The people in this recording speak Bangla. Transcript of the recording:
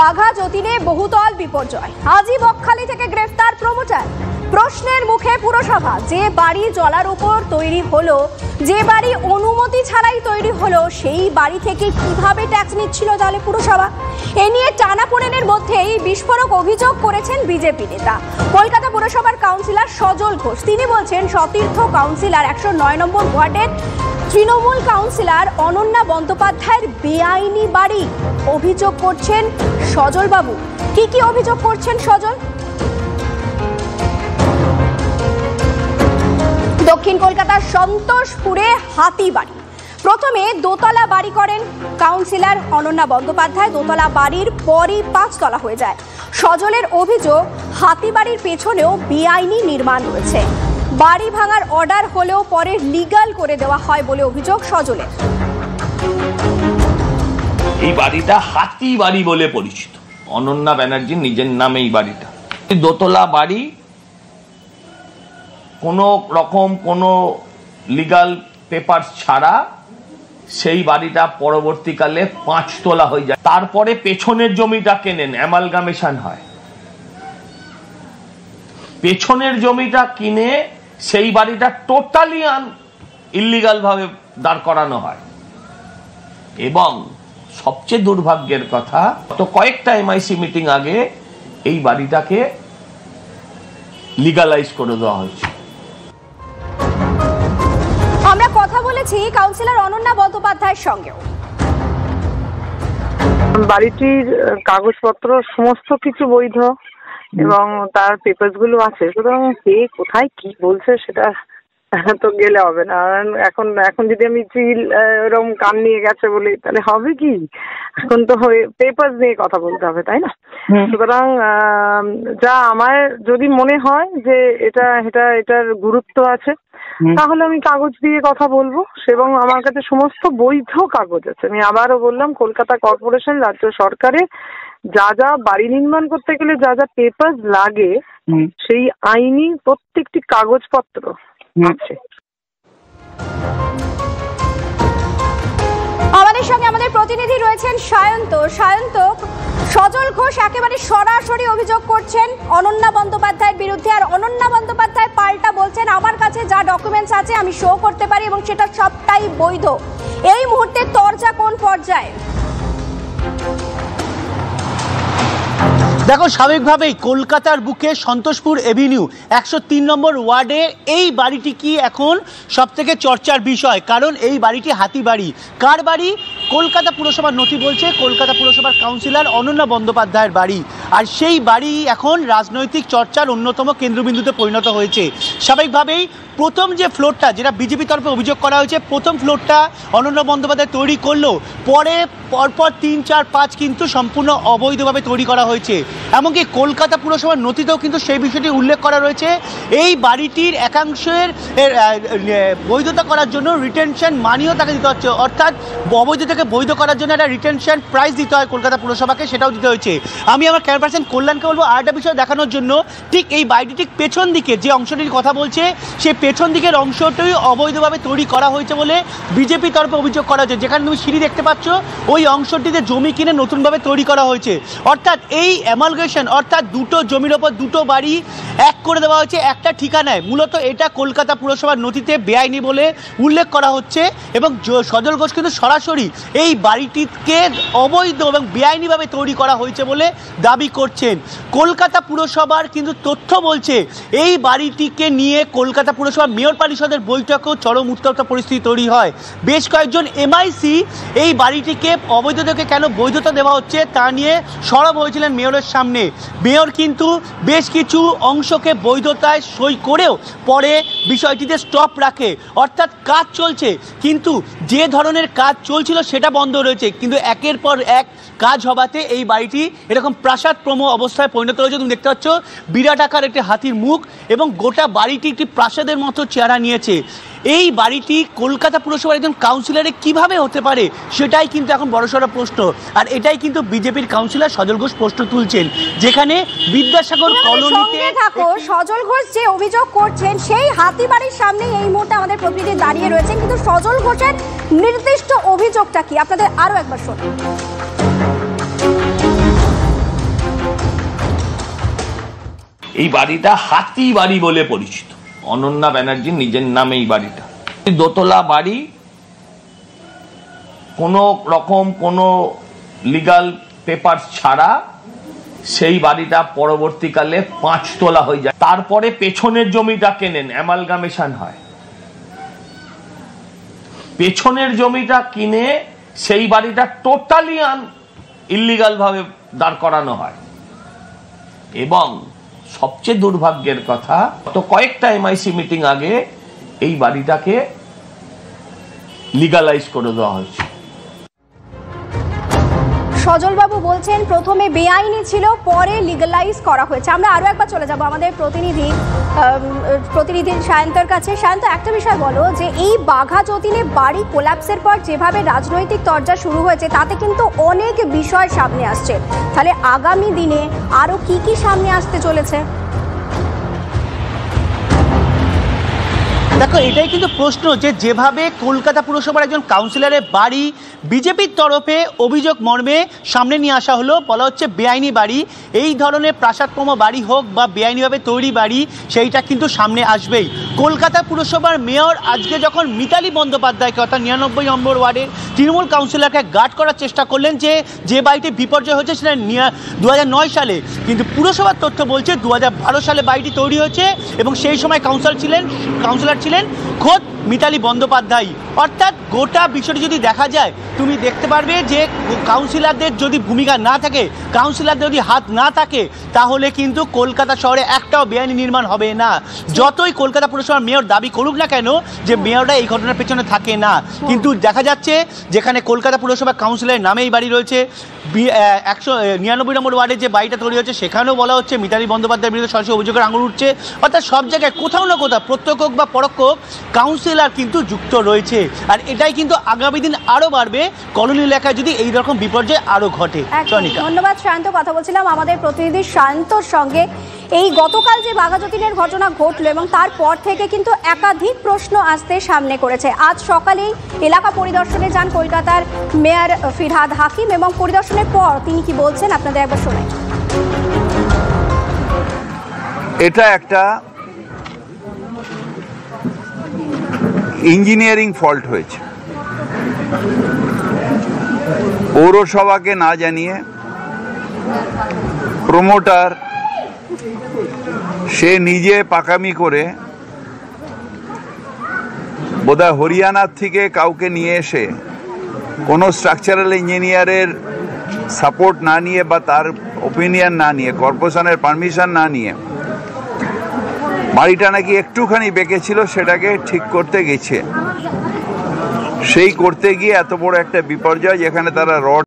বাঘা যতীনে বহুতল বিপর্যয়। আজই বকখালি থেকে গ্রেফতার প্রমোটার। প্রশ্নের মুখে পুরসভা। যে বাড়ি জলার উপর তৈরি হলো, যে বাড়ি অনুমতি ছাড়াই তৈরি হলো, সেই বাড়ি থেকে কিভাবে ট্যাক্স নিচ্ছিল তাহলে পুরসভা? এ নিয়ে টানাপোড়েনের মধ্যেই বিস্ফোরক অভিযোগ করেছেন বিজেপি নেতা কলকাতা পুরসভার কাউন্সিলর সজল ঘোষ। তিনি বলছেন সতীর্থ কাউন্সিলর 109 নম্বর ওয়ার্ডের তৃণমূল কাউন্সিলর অনন্যা বন্দ্যোপাধ্যায়ের বেআইনি বাড়ি। অভিযোগ করছেন সজল বাবু। কি অভিযোগ করছেন সজল? দক্ষিণ কলকাতার সন্তোষপুরে হাতিবাড়ি। প্রথমে দোতলা বাড়ি করেন কাউন্সিলর অনন্যা বন্দ্যোপাধ্যায়। দোতলা বাড়ির পরই 5 তলা হয়ে যায়। সজলের অভিযোগ হাতিবাড়ির পেছনেও বেআইনি নির্মাণ রয়েছে। বাড়ি ভাঙার অর্ডার হলেও পরে লিগ্যাল করে দেওয়া হয় বলে অভিযোগ সজলের। এই বাড়িটা হাতিবাড়ি বলে পরিচিত। অনন্যা ব্যানার্জির নিজের নামে এই বাড়িটা। দোতলা বাড়ি, কোনো রকম কোনো লিগ্যাল পেপার ছাড়া সেই বাড়িটা পরবর্তীকালে 5 তলা হয়ে যায়। তারপরে পেছনের জমিটা কেনেন, অ্যামালগামেশন হয়। পেছনের জমিটা কিনে সেই বাড়িটা টোটালি ইল্লিগাল ভাবে দাঁড় করানো হয়। এবং সবচেয়ে দুর্ভাগ্যের কথা, গত কয়েকটা এমআইসি মিটিং আগে এই বাড়িটাকে লিগালাইজ করে দেওয়া হয়েছে। আমরা কথা বলেছি কাউন্সিলর অনন্যা বন্দ্যোপাধ্যায়ের সঙ্গেও। বাড়িটির কাগজপত্র সমস্ত কিছু বৈধ এবং তার পেপারস গুলো আছে, সুতরাং কে কোথায় কি বলছে সেটা তো গেলে হবে না। এখন যদি আমি চিল এরকম কান নিয়ে গেছে বলি তাহলে হবে কি? এখন তো পেপারস নিয়ে কথা বলতে হবে, তাই না? সুতরাং যা আমার যদি মনে হয় যে এটার গুরুত্ব আছে, তাহলে আমি কাগজ দিয়ে কথা বলবো। এবং আমার কাছে সমস্ত বৈধ কাগজ আছে। আমি আবারও বললাম, কলকাতা কর্পোরেশন, রাজ্য সরকারে যা বাড়ি নির্মাণ করতে গেলে যা পেপারস লাগে, সেই আইনি প্রত্যেকটি কাগজপত্র আছে। আমাদের সঙ্গে আমাদের প্রতিনিধি রয়েছেন সায়ন্ত। সজল ঘোষ একেবারে সরাসরি অভিযোগ করছেন অনন্যা বন্দ্যোপাধ্যায়ের বিরুদ্ধে, আর অনন্যা বন্দ্যোপাধ্যায় পাল্টা বলছেন আমার কাছে যা ডকুমেন্টস আছে আমি শো করতে পারি এবং সেটা সবটাই বৈধ। এই মুহূর্তে তরজা কোন পর্যায়ে? দেখো, স্বাভাবিকভাবেই কলকাতার বুকে সন্তোষপুর এভিনিউ 103 নম্বর ওয়ার্ডে এই বাড়িটি কি এখন সবথেকে চর্চার বিষয়। কারণ এই বাড়িটি হাতিবাড়ি। কার বাড়ি? কলকাতা পুরসভার নথি বলছে কলকাতা পুরসভার কাউন্সিলর অনন্যা বন্দ্যোপাধ্যায়ের বাড়ি। আর সেই বাড়ি এখন রাজনৈতিক চর্চার অন্যতম কেন্দ্রবিন্দুতে পরিণত হয়েছে। স্বাভাবিকভাবেই প্রথম যে ফ্লোরটা, যেটা বিজেপি তরফে অভিযোগ করা হয়েছে, প্রথম ফ্লোরটা অনন্যা বন্দ্যোপাধ্যায় তৈরি করলো, পরপর 3, 4, 5 কিন্তু সম্পূর্ণ অবৈধভাবে তৈরি করা হয়েছে। এমনকি কলকাতা পুরসভার নথিতেও কিন্তু সেই বিষয়টি উল্লেখ করা রয়েছে। এই বাড়িটির একাংশের বৈধতা করার জন্য রিটেনশন মানিও তাকে দিতে হচ্ছে, অর্থাৎ অবৈধ থেকে বৈধ করার জন্য একটা রিটেনশন প্রাইস দিতে হয় কলকাতা পুরসভাকে, সেটাও দিতে হয়েছে। আমি আমার ক্যামেরা পার্সন কল্যাণকে বলবো আরেকটা বিষয় দেখানোর জন্য। ঠিক এই বাড়িটি ঠিক পেছন দিকে যে অংশটির কথা বলছে, সেই পেছন দিকের অংশটি অবৈধভাবে তৈরি করা হয়েছে বলে বিজেপি তরফে অভিযোগ করা হয়েছে। যেখানে তুমি সিঁড়ি দেখতে পাচ্ছ, ওই অংশটিতে জমি কিনে নতুনভাবে তৈরি করা হয়েছে। অর্থাৎ এই অ্যামালগেশন, অর্থাৎ দুটো জমির ওপর দুটো বাড়ি এক করে দেওয়া হয়েছে একটা ঠিকানায়। মূলত এটা কলকাতা পুরসভার নথিতে বেআইনি বলে উল্লেখ করা হচ্ছে। এবং সজল ঘোষ কিন্তু সরাসরি এই বাড়িটিকে অবৈধ এবং বেআইনিভাবে তৈরি করা হয়েছে বলে দাবি করছেন। কলকাতা পুরসভার কিন্তু তথ্য বলছে এই বাড়িটিকে নিয়ে কলকাতা পুরসভার মেয়র পরিষদের বৈঠকেও চরম উত্তপ্ত পরিস্থিতি তৈরি হয়। বেশ কয়েকজন এমআইসি এই বাড়িটিকে অবৈধ থেকে কেন বৈধতা দেওয়া হচ্ছে তা নিয়ে সরব হয়েছিলেন মেয়রের সামনে। মেয়র কিন্তু বেশ কিছু অংশকে বৈধতায় সই করেও পরে বিষয়টিতে স্টপ রাখে। অর্থাৎ কাজ চলছে, কিন্তু যে ধরনের কাজ চলছিল সেটা বন্ধ রয়েছে। কিন্তু একের পর এক কাজ হবাতে এই বাড়িটি এরকম প্রাসাদ প্রম অবস্থায় পরিণত হয়েছে। তুমি দেখতে পাচ্ছ বিরাট আকার একটি হাতির মুখ এবং গোটা বাড়িটি একটি প্রাসাদের মতো চেহারা নিয়েছে। এই বাড়িটি কলকাতা পুরসভার একজন কাউন্সিলরে কিভাবে হতে পারে সেটাই কিন্তু এখন বড়সড় প্রশ্ন। আর এটাই কিন্তু বিজেপির কাউন্সিলর সজল ঘোষ প্রশ্ন তুলছেন, যেখানে বিদ্যাসাগর কলোনিতে সজল ঘোষ যে অভিযোগ করছেন সেই হাতিবাড়ির সামনে এই মুহূর্তে আমাদের প্রতিনিধি দাঁড়িয়ে রয়েছেন। কিন্তু সজল ঘোষের নির্দিষ্ট অভিযোগটা কি আপনাদের আরো একবার শোনান। এই বাড়িটা হাতি বাড়ি বলে পরিচিত। অনন্যা ব্যানার্জির নিজের নামে এই বাড়িটা, দোতলা বাড়ি, কোনো রকম কোনো লিগাল পেপার ছাড়া সেই বাড়িটা পরবর্তীকালে 5 তলা হয়ে যায়। তারপরে পেছনের জমিটা কেনেন, অ্যামালগামেশন হয়, পেছনের জমিটা কিনে সেই বাড়িটা টোটালি ইল্লিগাল ভাবে দাঁড় করানো হয়। এবং সবচেয়ে দুর্ভাগ্যের কথা, তো কয়েকটা এমআইসি মিটিং আগে এই বাড়িটাকে লিগালাইজ করে দেওয়া হয়েছে। সজলবাবু বলছেন প্রথমে বেআইনি ছিল, পরে লিগালাইজ করা হয়েছে। আমরা আরো একবার চলে যাব আমাদের প্রতিনিধি সায়ন্তর কাছে। সায়ন্ত, একটা বিষয় বলো যে এই বাঘা যতীনে বাড়ি কোলাপসের পর যেভাবে রাজনৈতিক তরজা শুরু হয়েছে, তাতে কিন্তু অনেক বিষয় সামনে আসছে। তাহলে আগামী দিনে আরো কি কি সামনে আসতে চলেছে? দেখো, এটাই কিন্তু প্রশ্ন যে যেভাবে কলকাতা পুরসভার একজন কাউন্সিলরের বাড়ি বিজেপির তরফে অভিযোগ মর্মে সামনে নিয়ে আসা হলো, বলা হচ্ছে বেআইনি বাড়ি, এই ধরনের প্রাসাদক্রম বাড়ি হোক বা বেআইনিভাবে তৈরি বাড়ি, সেইটা কিন্তু সামনে আসবেই। কলকাতা পুরসভার মেয়র আজকে যখন মিতালি বন্দ্যোপাধ্যায়কে, অর্থাৎ 99 নম্বর ওয়ার্ডের তৃণমূল কাউন্সিলরকে গার্ড করার চেষ্টা করলেন যে বাড়িটি বিপর্যয় হয়েছে সেটা 2009 সালে, কিন্তু পুরসভার তথ্য বলছে 2012 সালে বাড়িটি তৈরি হয়েছে এবং সেই সময় কাউন্সিলর ছিলেন খোদ মিতালি বন্দ্যোপাধ্যায়। অর্থাৎ গোটা বিষয়টি যদি দেখা যায়, তুমি দেখতে পারবে যে কাউন্সিলরদের যদি ভূমিকা না থাকে, কাউন্সিলরদের যদি হাত না থাকে, তাহলে কিন্তু কলকাতা শহরে একটাও বেআইনি নির্মাণ হবে না। যতই কলকাতা পুরসভার মেয়র দাবি করুক না কেন যে মেয়ররা এই ঘটনার পেছনে থাকে না, কিন্তু দেখা যাচ্ছে যেখানে কলকাতা পুরসভা কাউন্সিলরের নামে এই বাড়ি রয়েছে, 199 নম্বর ওয়ার্ডে যে বাড়িটা তৈরি হচ্ছে সেখানেও বলা হচ্ছে মিতালি বন্দ্যোপাধ্যায়ের বিরুদ্ধে সরাসরি অভিযোগের আঙুল উঠছে। অর্থাৎ সব জায়গায় কোথাও না কোথাও প্রত্যক্ষ হোক বা পরোক্ষ হোক কাউন্সিলর কিন্তু যুক্ত রয়েছে। আর এটাই কিন্তু আগামী দিন আরও বাড়বে কলোনি এলাকায় যদি এই রকম বিপর্যয় আরও ঘটে। ধন্যবাদ সায়ন্ত। কথা বলছিলাম আমাদের প্রতিনিধি সায়ন্তর সঙ্গে। এই গতকাল যে বাঘা যতীনের ঘটনা ঘটলো এবং তারপর থেকে কিন্তু একাধিক প্রশ্ন আসতে সামনে করেছে। আজ সকালেই এলাকা পরিদর্শনে যান কলকাতার মেয়র ফিরহাদ হাকিম এবং পরিদর্শনের পর তিনি কি বলছেন আপনাদের একবার শোনাই। এটা একটা ইঞ্জিনিয়ারিং ফল্ট হয়েছে। পৌরসভাকে না জানিয়ে প্রমোটার সে নিজে পাকামি করে বোধহয় হরিয়ানার থেকে কাউকে নিয়ে এসে কোনো স্ট্রাকচারাল ইঞ্জিনিয়ারের সাপোর্ট না নিয়ে বা তার ওপিনিয়ন না নিয়ে, কর্পোরেশনের পারমিশন না নিয়ে, বাড়িটা নাকি একটুখানি বেঁকে ছিল সেটাকে ঠিক করতে গেছে। সেই করতে গিয়ে এত বড় একটা বিপর্যয়, যেখানে তারা রড